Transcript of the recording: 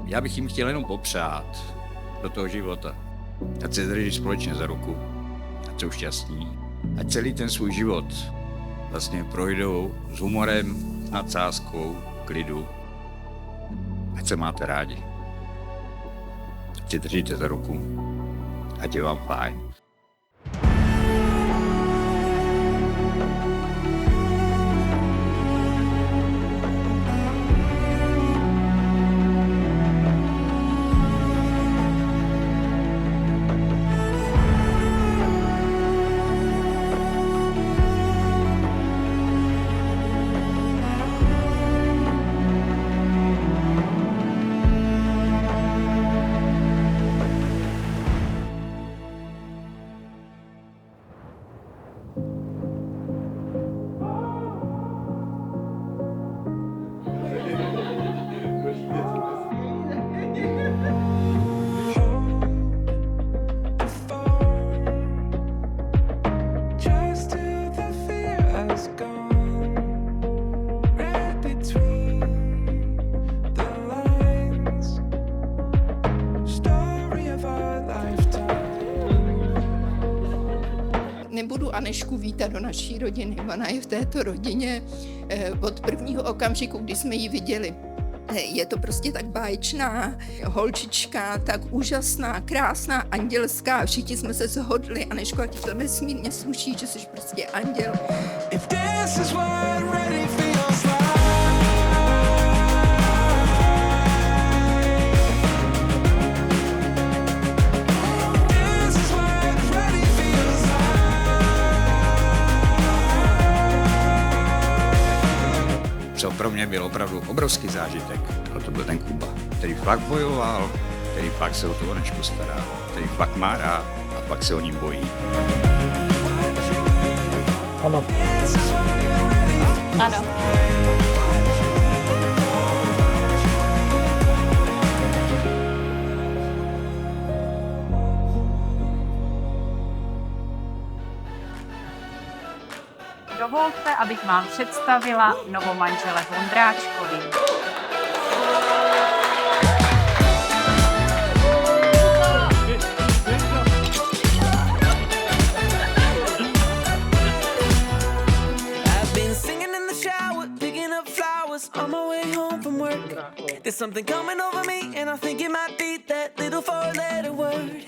Já bych jim chtěl jenom popřát do toho života. Ať se drží společně za ruku, ať jsou šťastní. Ať celý ten svůj život vlastně projdou s humorem, s nadsázkou, klidu. Ať se máte rádi. Ať si držíte za ruku. Ať je vám fajn. Nebudu Anežku vítat do naší rodiny. Ona je v této rodině od prvního okamžiku, kdy jsme ji viděli. Je to prostě tak báječná holčička, tak úžasná, krásná, andělská. Všichni jsme se shodli, Anežko, a ti to nesmírně sluší, že jsi prostě anděl. Co pro mě byl opravdu obrovský zážitek, ale to byl ten Kuba, který fakt bojoval, který fakt se o tu Anežku stará, který fakt má rád a fakt se o ní bojí. Ano. Ano. Dovolte, abych vám představila novomanžele Vondráčkovi. I've been singing in the shower, picking up flowers on my way home from work. There's something coming over me, and I think it might be that little four-letter word.